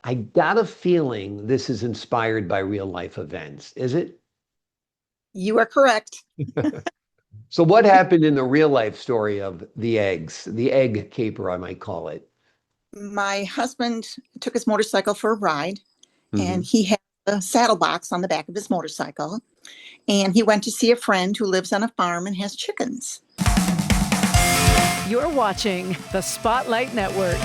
I got a feeling this is inspired by real life events. Is it? You are correct. So what happened in the real life story of the eggs, the egg caper, I might call it? My husband took his motorcycle for a ride, and Hmm. he had a saddle box on the back of his motorcycle. And he went to see a friend who lives on a farm and has chickens. You're watching the Spotlight Network,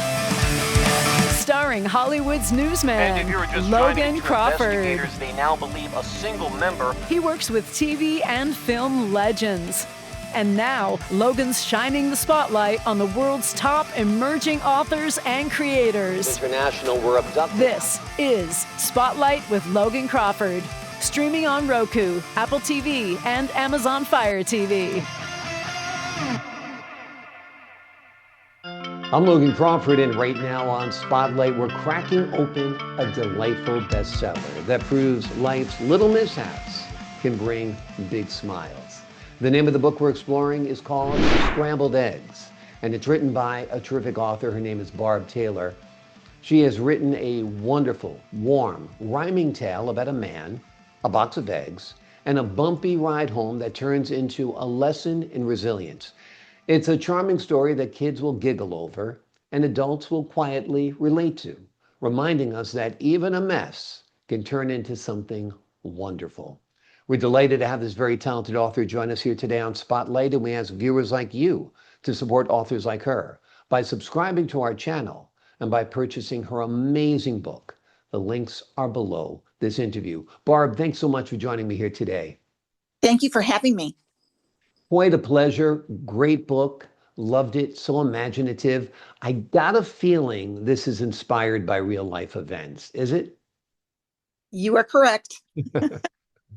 starring Hollywood's newsman, And if you were just Logan trying to Crawford. investigators, they now believe a single member. He works with TV and film legends. And now, Logan's shining the spotlight on the world's top emerging authors and creators. International were abducted. This is Spotlight with Logan Crawford, streaming on Roku, Apple TV, and Amazon Fire TV. I'm Logan Crawford, and right now on Spotlight, we're cracking open a delightful bestseller that proves life's little mishaps can bring big smiles. The name of the book we're exploring is called Scrambled Eggs, and it's written by a terrific author. Her name is Barb Taylor. She has written a wonderful, warm, rhyming tale about a man, a box of eggs, and a bumpy ride home that turns into a lesson in resilience. It's a charming story that kids will giggle over and adults will quietly relate to, reminding us that even a mess can turn into something wonderful. We're delighted to have this very talented author join us here today on Spotlight, and we ask viewers like you to support authors like her by subscribing to our channel and by purchasing her amazing book. The links are below this interview. Barb, thanks so much for joining me here today. Thank you for having me. Quite a pleasure. Great book. Loved it. So imaginative. I got a feeling this is inspired by real life events. Is it? You are correct.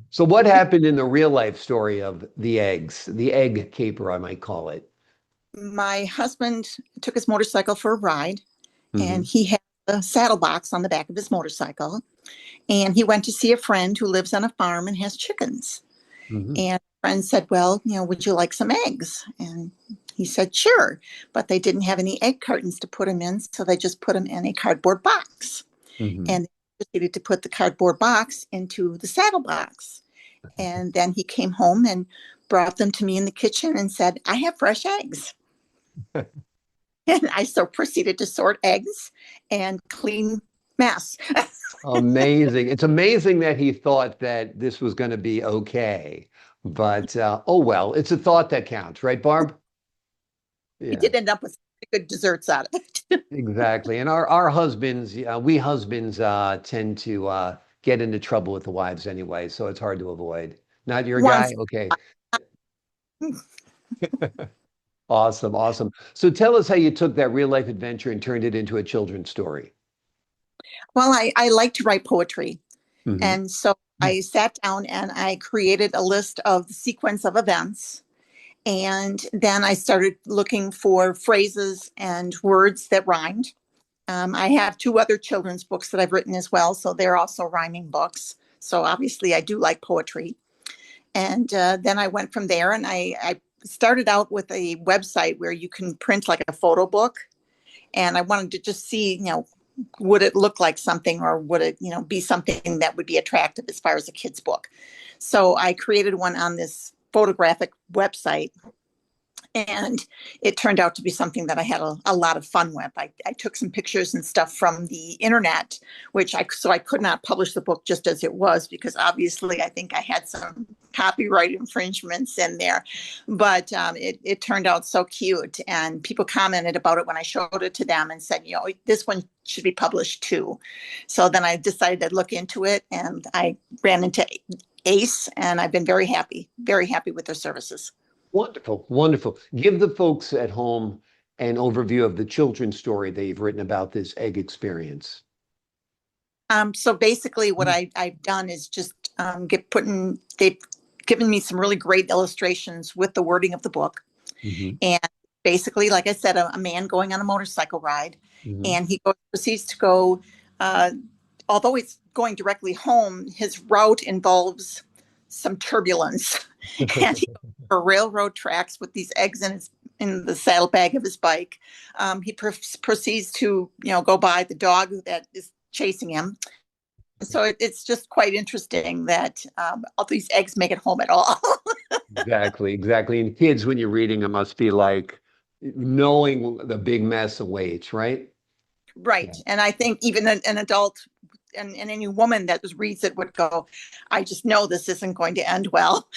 So what happened in the real life story of the eggs, the egg caper, I might call it? My husband took his motorcycle for a ride, Hmm. and he had a saddle box on the back of his motorcycle. And he went to see a friend who lives on a farm and has chickens. Hmm. And a friend said, well, would you like some eggs? And he said, sure. But they didn't have any egg cartons to put them in, so they just put them in a cardboard box. Hmm. And they proceeded to put the cardboard box into the saddle box. And then he came home and brought them to me in the kitchen and said, I have fresh eggs. And I so proceeded to sort eggs and clean mess. Amazing. It's amazing that he thought that this was going to be okay. But oh well, it's a thought that counts, right, Barb? He Yeah. did end up with good desserts out of it. Exactly. And our husbands, we husbands tend to get into trouble with the wives anyway, so it's hard to avoid. Not your guy? Once. Okay. Awesome, awesome. So tell us how you took that real life adventure and turned it into a children's story. Well, I like to write poetry. Hmm. And so I sat down and I created a list of the sequence of events. And then I started looking for phrases and words that rhymed. I have two other children's books that I've written as well. So they're also rhyming books. So obviously I do like poetry. And then I went from there and I started out with a website where you can print like a photo book. And I wanted to just see, would it look like something or would it, be something that would be attractive as far as a kid's book? So I created one on this photographic website. And it turned out to be something that I had a lot of fun with. I took some pictures and stuff from the internet, so I could not publish the book just as it was, because obviously I think I had some copyright infringements in there. But it turned out so cute. And people commented about it when I showed it to them and said, this one should be published too. So then I decided to look into it and I ran into Ace, and I've been very happy with their services. Wonderful, wonderful. Give the folks at home an overview of the children's story that you've written about this egg experience. So basically what I've done is just they've given me some really great illustrations with the wording of the book. Hmm. And basically, like I said, a man going on a motorcycle ride, Hmm. and proceeds to go, although he's going directly home, his route involves some turbulence. And he goes over railroad tracks with these eggs in the saddlebag of his bike. He proceeds to, go by the dog that is chasing him. So it's just quite interesting that all these eggs make it home at all. Exactly, exactly. And kids, when you're reading, it must be like knowing the big mess awaits, right? Right. Yeah. And I think even an adult and any woman that reads it would go, I just know this isn't going to end well.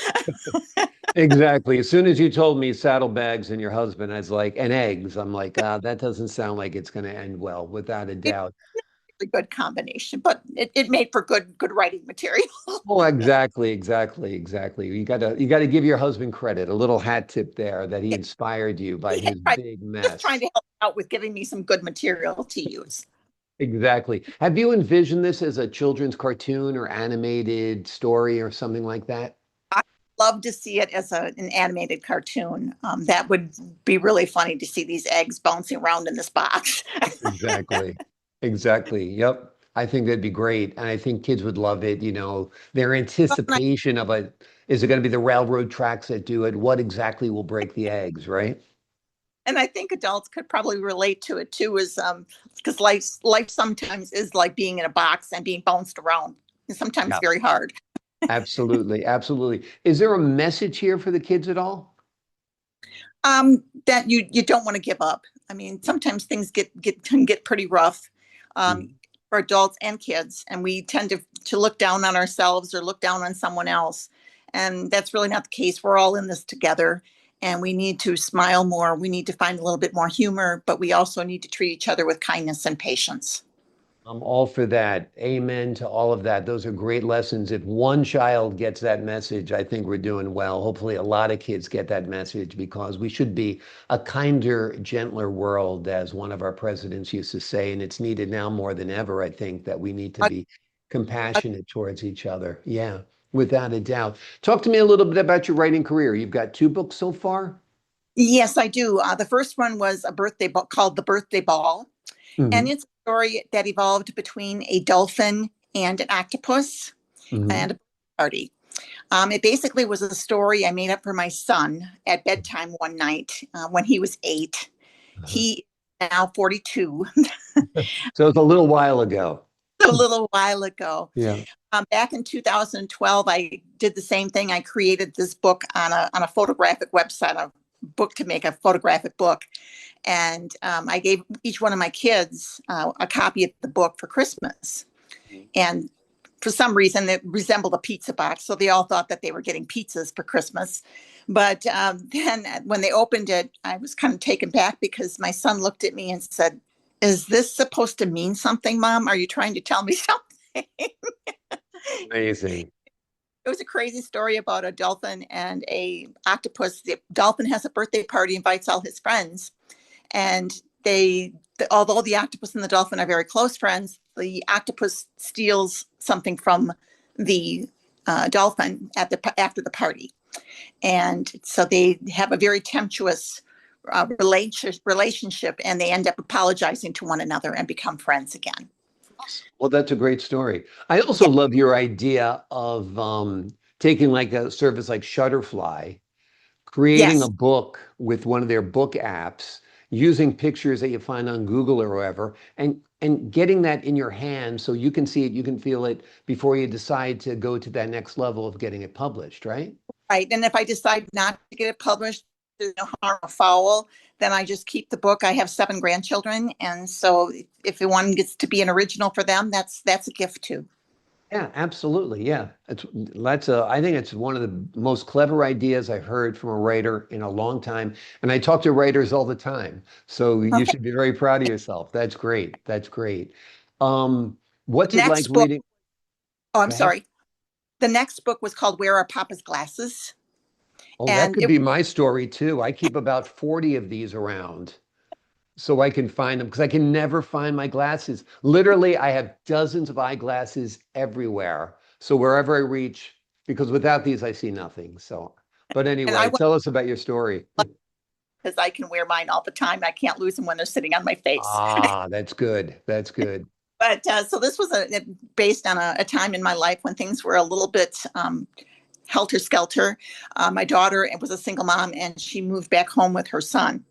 Exactly. As soon as you told me saddlebags and your husband, I was like, and eggs, I'm like, that doesn't sound like it's going to end well, without a It's doubt. a good combination, but it made for good writing material. Oh, exactly, exactly, exactly. You gotta give your husband credit, a little hat tip there that he inspired you by his Right. big Just trying mess. to help out with giving me some good material to use. Exactly. Have you envisioned this as a children's cartoon or animated story or something like that? I love to see it as an animated cartoon. That would be really funny to see these eggs bouncing around in this box. Exactly. Exactly. Yep. I think that'd be great. And I think kids would love it. Their anticipation of is it going to be the railroad tracks that do it? What exactly will break the eggs, right? And I think adults could probably relate to it too, is because life sometimes is like being in a box and being bounced around. It's sometimes Yeah. very hard. Absolutely. Absolutely. Is there a message here for the kids at all? That you don't want to give up. I mean, sometimes things can get pretty rough um, Mm. for adults and kids, and we tend to look down on ourselves or look down on someone else, and that's really not the case. We're all in this together, and we need to smile more. We need to find a little bit more humor, but we also need to treat each other with kindness and patience. I'm all for that. Amen to all of that. Those are great lessons. If one child gets that message, I think we're doing well. Hopefully, a lot of kids get that message because we should be a kinder, gentler world, as one of our presidents used to say. And it's needed now more than ever, I think, that we need to Uh, be uh, compassionate towards each other. Yeah, without a doubt. Talk to me a little bit about your writing career. You've got two books so far? yes, I do. The first one was a birthday book called The Birthday Ball. And Hmm. it's a story that evolved between a dolphin and an octopus Hmm. and a party. It basically was a story I made up for my son at bedtime one night when he was 8. Uh-huh. He is now 42, So it's a little while ago. a little while ago. Yeah. Back in 2012, I did the same thing. I created this book on a photographic website, a book to make a photographic book. And I gave each one of my kids a copy of the book for Christmas. And for some reason, it resembled a pizza box. So they all thought that they were getting pizzas for Christmas. But then when they opened it, I was kind of taken back because my son looked at me and said, "Is this supposed to mean something, Mom? Are you trying to tell me something?" Amazing. It was a crazy story about a dolphin and a octopus. The dolphin has a birthday party, invites all his friends, and although the octopus and the dolphin are very close friends, the octopus steals something from the dolphin after the party, and so they have a very tempestuous relationship, and they end up apologizing to one another and become friends again. Well, that's a great story. I also Yeah. love your idea of taking like a service like Shutterfly, creating a Yes. book with one of their book apps, using pictures that you find on Google or wherever, and getting that in your hand so you can see it, you can feel it before you decide to go to that next level of getting it published, right? Right. And if I decide not to get it published, there's no harm or foul, then I just keep the book. I have 7 grandchildren. And so if one gets to be an original for them, that's a gift too. Yeah, absolutely. Yeah. I think it's one of the most clever ideas I've heard from a writer in a long time. And I talk to writers all the time. So you Okay. should be very proud of yourself. That's great. That's great. What's The it like next book, reading? oh, I'm Go ahead. sorry. The next book was called Where Are Papa's Glasses? Oh, that And could be my story too. I keep about 40 of these around so I can find them because I can never find my glasses. Literally, I have dozens of eyeglasses everywhere. So wherever I reach, because without these, I see nothing. So, but I anyway, went tell us about your story. because I can wear mine all the time. I can't lose them when they're sitting on my face. Ah, that's good. That's good. But so this was based on a time in my life when things were a little bit helter skelter. My daughter was a single mom and she moved back home with her son.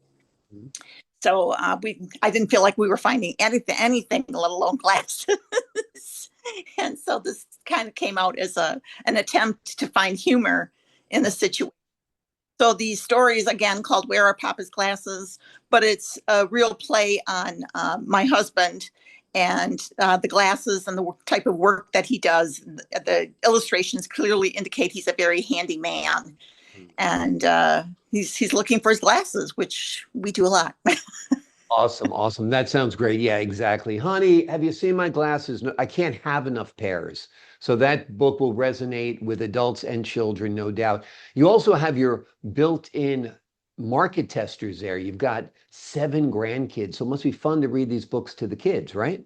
So I didn't feel like we were finding anything, let alone glasses. And so this kind of came out as an attempt to find humor in the situation. So the story is again called Where Are Papa's Glasses, but it's a real play on my husband and the glasses and the type of work that he does. The illustrations clearly indicate he's a very handy man, and he's looking for his glasses, which we do a lot. Awesome, awesome. That sounds great. Yeah, exactly. Honey, have you seen my glasses? No, I can't have enough pairs. So that book will resonate with adults and children, no doubt. You also have your built-in market testers there. You've got 7 grandkids, so it must be fun to read these books to the kids, right?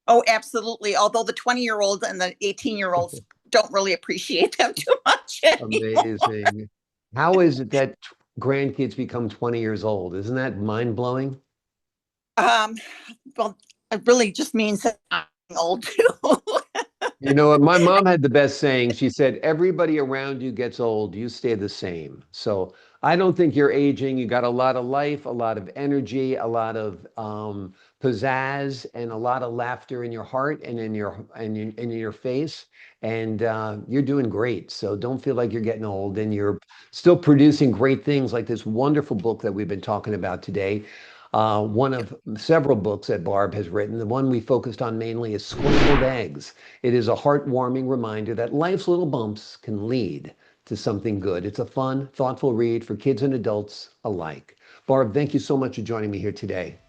Oh, absolutely. Although the 20-year-olds and the 18-year-olds don't really appreciate them too much anymore. Amazing. How is it that grandkids become 20 years old? Isn't that mind-blowing? Um, well, it really just means that I'm old too. You know what? My mom had the best saying. She said, everybody around you gets old, you stay the same. So I don't think you're aging. You got a lot of life, a lot of energy, a lot of pizzazz, and a lot of laughter in your heart and in your face. And you're doing great. So don't feel like you're getting old, and you're still producing great things like this wonderful book that we've been talking about today. One of several books that Barb has written. The one we focused on mainly is Scrambled Eggs. It is a heartwarming reminder that life's little bumps can lead to something good. It's a fun, thoughtful read for kids and adults alike. Barb, thank you so much for joining me here today.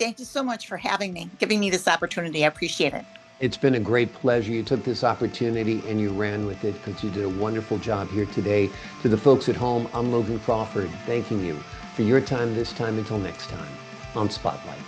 Thank you so much for having me, giving me this opportunity. I appreciate it. It's been a great pleasure. You took this opportunity and you ran with it because you did a wonderful job here today. To the folks at home, I'm Logan Crawford, thanking you for your time this time. Until next time on Spotlight.